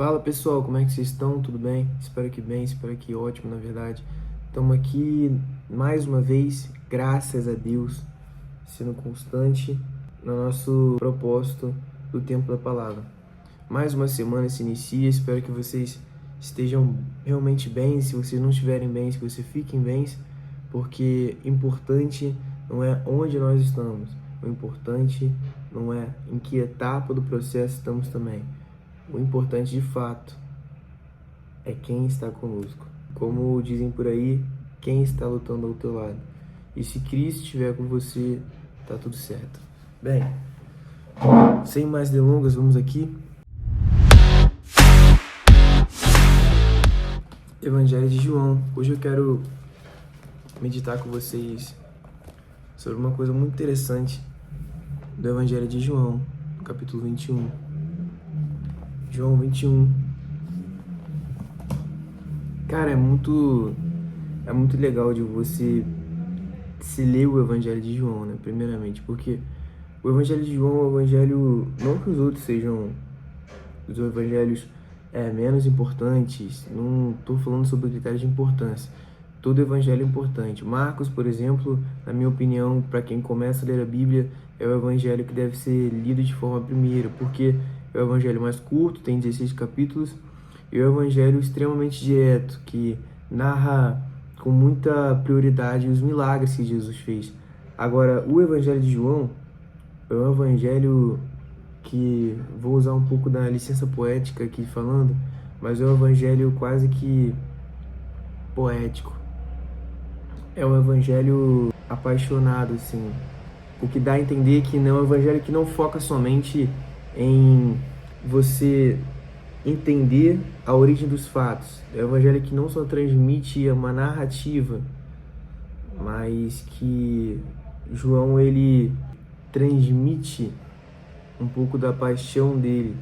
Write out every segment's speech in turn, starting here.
Fala pessoal, como é que vocês estão? Tudo bem? Bem, espero que ótimo, na verdade. Estamos aqui mais uma vez, graças a Deus, sendo constante no nosso propósito do tempo da palavra. Mais uma semana se inicia, espero que vocês estejam realmente bem. Se vocês não estiverem bem, que vocês fiquem bem, porque importante não é onde nós estamos, o importante não é em que etapa do processo estamos também. O importante de fato é quem está conosco. Como dizem por aí, quem está lutando ao teu lado. E se Cristo estiver com você, tá tudo certo. Bem, sem mais delongas, vamos aqui. Evangelho de João. Hoje eu quero meditar com vocês sobre uma coisa muito interessante do Evangelho de João, capítulo 21. João 21. Cara, é muito legal de você se ler o Evangelho de João, né? Primeiramente, porque o Evangelho de João é um evangelho, não que os outros sejam os evangelhos menos importantes, não estou falando sobre critérios de importância. Todo evangelho é importante. Marcos, por exemplo, na minha opinião, para quem começa a ler a Bíblia, é o evangelho que deve ser lido de forma primeira, porque é o evangelho mais curto, tem 16 capítulos, e é o evangelho extremamente direto, que narra com muita prioridade os milagres que Jesus fez. Agora, o evangelho de João é um evangelho que, vou usar um pouco da licença poética aqui falando, mas é um evangelho quase que poético. É um evangelho apaixonado, assim, o que dá a entender que não é um evangelho que não foca somente em você entender a origem dos fatos. É um evangelho que não só transmite uma narrativa, mas que João, ele transmite um pouco da paixão dele,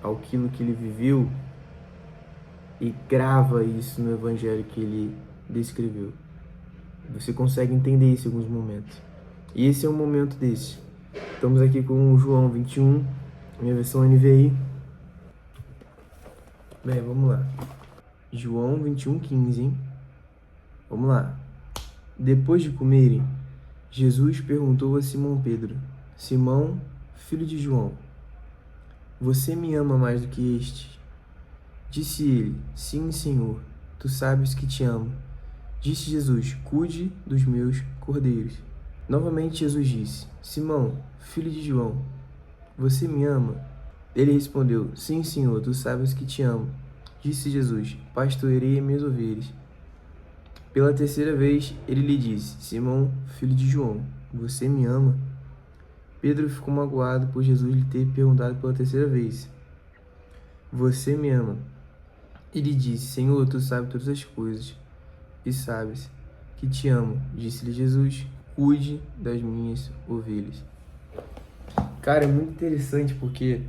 aquilo que ele viveu, e grava isso no evangelho que ele descreveu. Você consegue entender isso em alguns momentos. E esse é um momento desse. Estamos aqui com o João 21, minha versão NVI. Bem, vamos lá. João 21:15, hein? Vamos lá. Depois de comerem, Jesus perguntou a Simão Pedro: Simão, filho de João, você me ama mais do que este? Disse ele: Sim, Senhor, tu sabes que te amo. Disse Jesus: Cuide dos meus cordeiros. Novamente Jesus disse: Simão, filho de João, você me ama? Ele respondeu: Sim, Senhor, tu sabes que te amo. Disse Jesus: Pastoreia minhas ovelhas. Pela terceira vez ele lhe disse: Simão, filho de João, você me ama? Pedro ficou magoado por Jesus lhe ter perguntado pela terceira vez: Você me ama? Ele disse: Senhor, tu sabes todas as coisas e sabes que te amo. Disse-lhe Jesus: Cuide das minhas ovelhas. Cara, é muito interessante porque...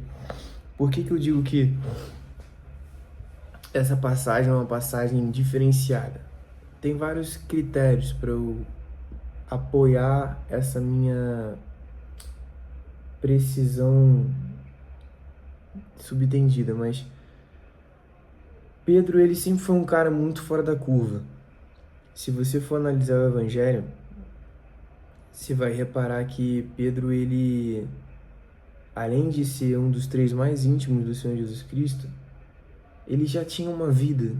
Por que eu digo que essa passagem é uma passagem diferenciada? Tem vários critérios para eu apoiar essa minha precisão subentendida, mas Pedro, ele sempre foi um cara muito fora da curva. Se você for analisar o Evangelho, você vai reparar que Pedro, ele, além de ser um dos três mais íntimos do Senhor Jesus Cristo, ele já tinha uma vida.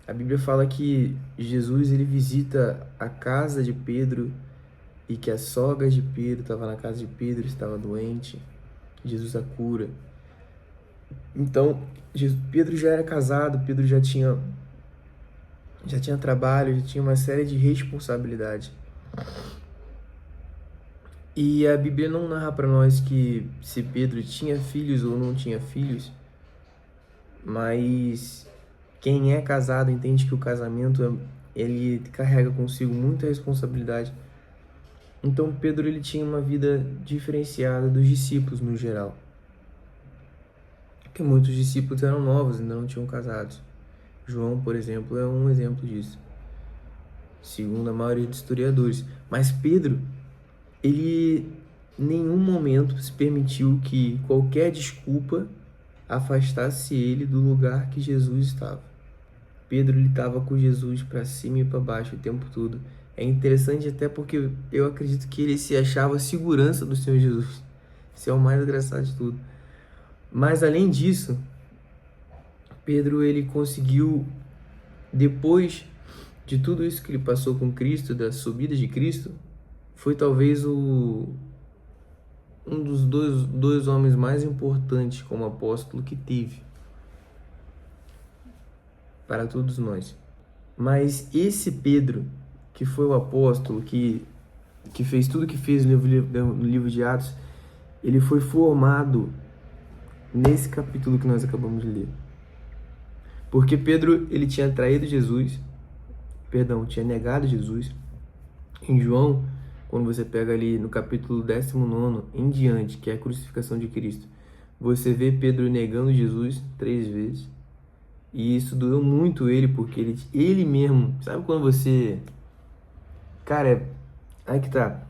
A Bíblia fala que Jesus, ele visita a casa de Pedro e que a sogra de Pedro estava na casa de Pedro, estava doente. Jesus a cura. Então, Pedro já era casado, Pedro já tinha trabalho, já tinha uma série de responsabilidades. E a Bíblia não narra para nós que se Pedro tinha filhos ou não tinha filhos, mas quem é casado entende que o casamento, ele carrega consigo muita responsabilidade. Então Pedro, ele tinha uma vida diferenciada dos discípulos no geral, porque muitos discípulos eram novos, ainda não tinham casados. João, por exemplo, é um exemplo disso, segundo a maioria dos historiadores. Mas Pedro, ele em nenhum momento se permitiu que qualquer desculpa afastasse ele do lugar que Jesus estava. Pedro estava com Jesus para cima e para baixo o tempo todo. É interessante até porque eu acredito que ele se achava segurança do Senhor Jesus. Isso é o mais engraçado de tudo. Mas além disso, Pedro ele conseguiu, depois de tudo isso que ele passou com Cristo, da subida de Cristo, foi talvez um dos dois homens mais importantes como apóstolo que teve para todos nós. Mas esse Pedro, que foi o apóstolo, que fez tudo que fez no livro de Atos, ele foi formado nesse capítulo que nós acabamos de ler. Porque Pedro, ele tinha tinha negado Jesus. Em João, quando você pega ali no capítulo 19 em diante, que é a crucificação de Cristo, você vê Pedro negando Jesus 3 vezes. E isso doeu muito ele, porque ele mesmo, sabe quando você... Cara, aí que tá.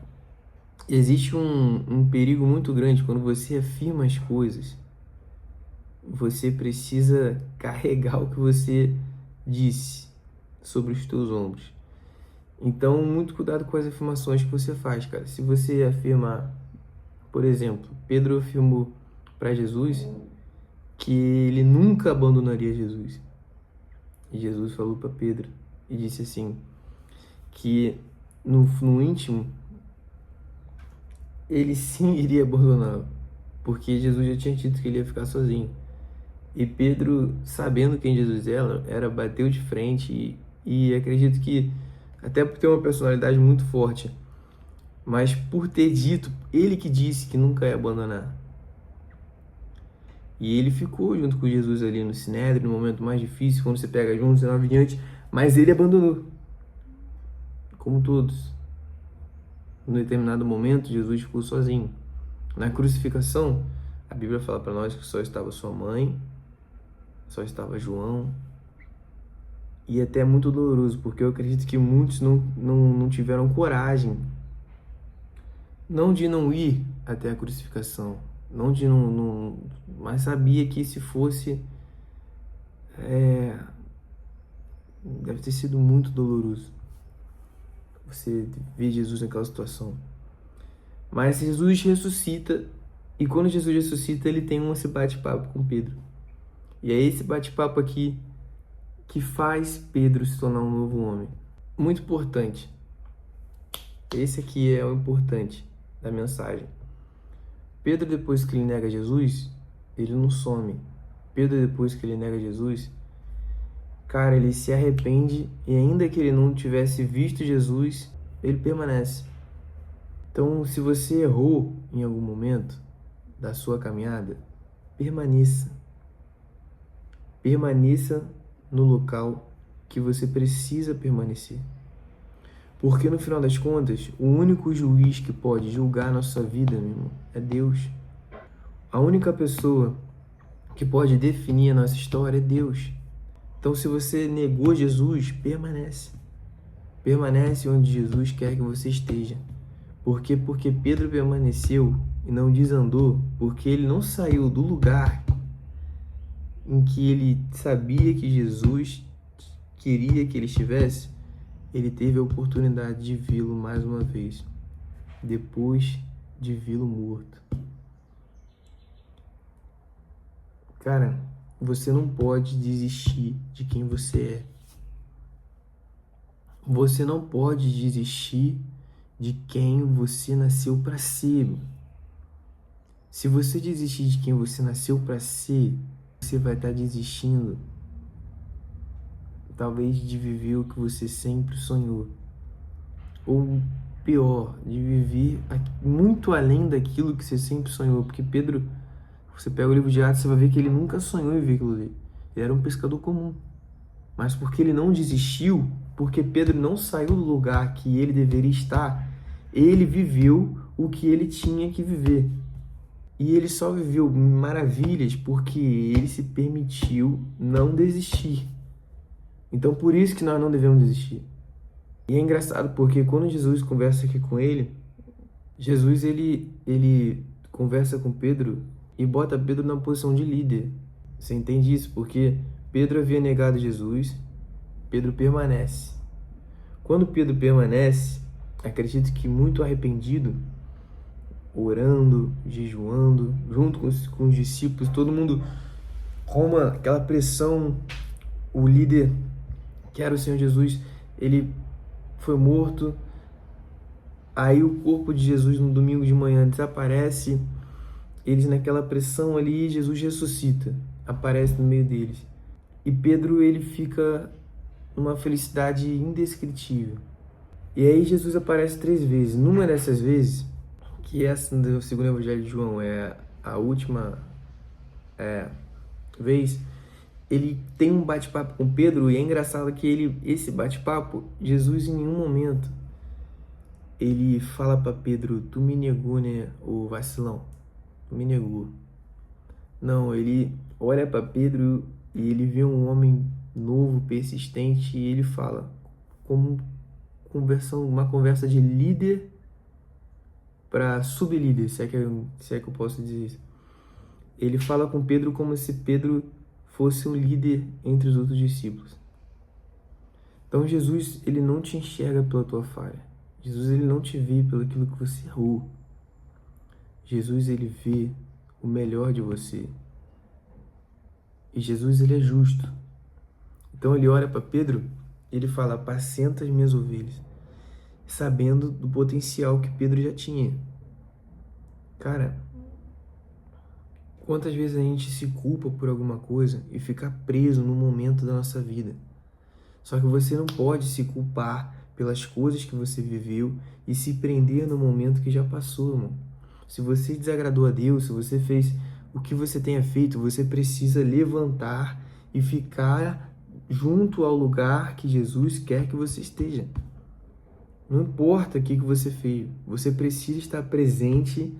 Existe um perigo muito grande quando você afirma as coisas. Você precisa carregar o que você disse sobre os teus ombros. Então, muito cuidado com as afirmações que você faz, cara. Se você afirmar, por exemplo, Pedro afirmou para Jesus que ele nunca abandonaria Jesus. E Jesus falou para Pedro e disse assim, que no íntimo ele sim iria abandoná-lo, porque Jesus já tinha dito que ele ia ficar sozinho. E Pedro, sabendo quem Jesus era, bateu de frente e acredito que, até por ter uma personalidade muito forte, mas por ter dito, ele que disse que nunca ia abandonar. E ele ficou junto com Jesus ali no Sinédrio, no momento mais difícil, quando você pega João 19 em diante, mas ele abandonou, como todos. Em determinado momento, Jesus ficou sozinho. Na crucificação, a Bíblia fala para nós que só estava sua mãe, só estava João. E até é muito doloroso, porque eu acredito que muitos não tiveram coragem, não de não ir até a crucificação, não de não, mas sabia que se fosse, deve ter sido muito doloroso você ver Jesus naquela situação. Mas Jesus ressuscita, e quando Jesus ressuscita, ele tem esse bate-papo com Pedro. E é esse bate-papo aqui que faz Pedro se tornar um novo homem. Muito importante. Esse aqui é o importante da mensagem. Pedro, depois que ele nega Jesus, ele não some. Pedro, depois que ele nega Jesus, cara, ele se arrepende, e ainda que ele não tivesse visto Jesus, ele permanece. Então, se você errou em algum momento da sua caminhada, permaneça. Permaneça no local que você precisa permanecer. Porque no final das contas, o único juiz que pode julgar a nossa vida, meu irmão, é Deus. A única pessoa que pode definir a nossa história é Deus. Então, se você negou Jesus, permanece. Permanece onde Jesus quer que você esteja. Por quê? Porque Pedro permaneceu e não desandou, porque ele não saiu do lugar em que ele sabia que Jesus queria que ele estivesse. Ele teve a oportunidade de vê-lo mais uma vez, depois de vê-lo morto. Cara, você não pode desistir de quem você é. Você não pode desistir de quem você nasceu para ser. Se você desistir de quem você nasceu para ser, você vai estar desistindo, talvez, de viver o que você sempre sonhou. Ou pior, de viver muito além daquilo que você sempre sonhou. Porque Pedro, você pega o livro de Atos, você vai ver que ele nunca sonhou em ver aquilo ali. Ele era um pescador comum. Mas porque ele não desistiu, porque Pedro não saiu do lugar que ele deveria estar, ele viveu o que ele tinha que viver. E ele só viveu maravilhas porque ele se permitiu não desistir. Então, por isso que nós não devemos desistir. E é engraçado porque quando Jesus conversa aqui com ele, Jesus ele conversa com Pedro e bota Pedro na posição de líder. Você entende isso? Porque Pedro havia negado Jesus, Pedro permanece. Quando Pedro permanece, acredito que muito arrependido, orando, jejuando, junto com os discípulos, todo mundo com aquela pressão. O líder, que era o Senhor Jesus, ele foi morto. Aí o corpo de Jesus no domingo de manhã desaparece. Eles naquela pressão ali, Jesus ressuscita, aparece no meio deles. E Pedro, ele fica numa felicidade indescritível. E aí Jesus aparece 3 vezes. Numa dessas vezes, que essa do segundo evangelho de João é a última vez, ele tem um bate-papo com Pedro, e é engraçado que esse bate-papo, Jesus em nenhum momento ele fala para Pedro: tu me negou, né, ô vacilão, tu me negou. Não, ele olha para Pedro e ele vê um homem novo, persistente, e ele fala como uma conversa de líder para sublíder, se é que eu posso dizer isso. Ele fala com Pedro como se Pedro fosse um líder entre os outros discípulos. Então Jesus, ele não te enxerga pela tua falha. Jesus, ele não te vê pelo aquilo que você errou. Jesus, ele vê o melhor de você. E Jesus, ele é justo. Então ele olha para Pedro e ele fala: apacenta as minhas ovelhas, sabendo do potencial que Pedro já tinha. Cara, quantas vezes a gente se culpa por alguma coisa e fica preso no momento da nossa vida? Só que você não pode se culpar pelas coisas que você viveu e se prender no momento que já passou, irmão. Se você desagradou a Deus, se você fez o que você tenha feito, você precisa levantar e ficar junto ao lugar que Jesus quer que você esteja. Não importa o que você fez, você precisa estar presente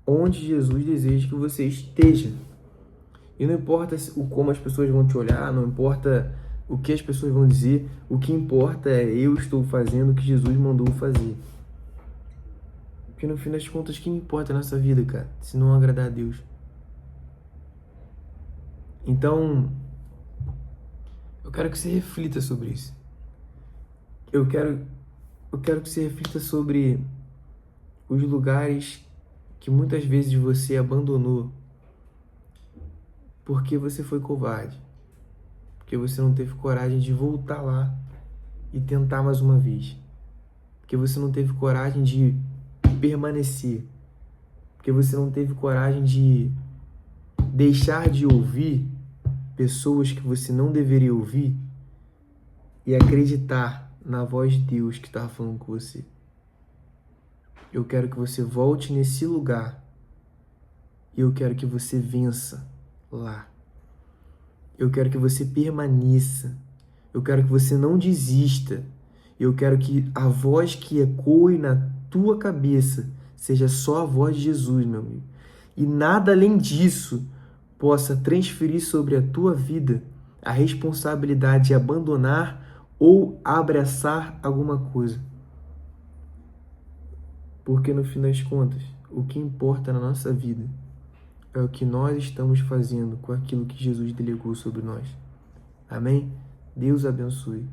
onde Jesus deseja que você esteja. E não importa como as pessoas vão te olhar, não importa o que as pessoas vão dizer, o que importa é eu estou fazendo o que Jesus mandou fazer. Porque no fim das contas, o que importa nessa vida, cara, se não agradar a Deus? Então, eu quero que você reflita sobre isso. Eu quero que você reflita sobre os lugares que muitas vezes você abandonou porque você foi covarde, porque você não teve coragem de voltar lá e tentar mais uma vez, porque você não teve coragem de permanecer, porque você não teve coragem de deixar de ouvir pessoas que você não deveria ouvir e acreditar na voz de Deus que estava falando com você. Eu quero que você volte nesse lugar e eu quero que você vença lá. Eu quero que você permaneça. Eu quero que você não desista. Eu quero que a voz que ecoe na tua cabeça seja só a voz de Jesus, meu amigo. E nada além disso possa transferir sobre a tua vida a responsabilidade de abandonar ou abraçar alguma coisa. Porque no fim das contas, o que importa na nossa vida é o que nós estamos fazendo com aquilo que Jesus delegou sobre nós. Amém? Deus abençoe.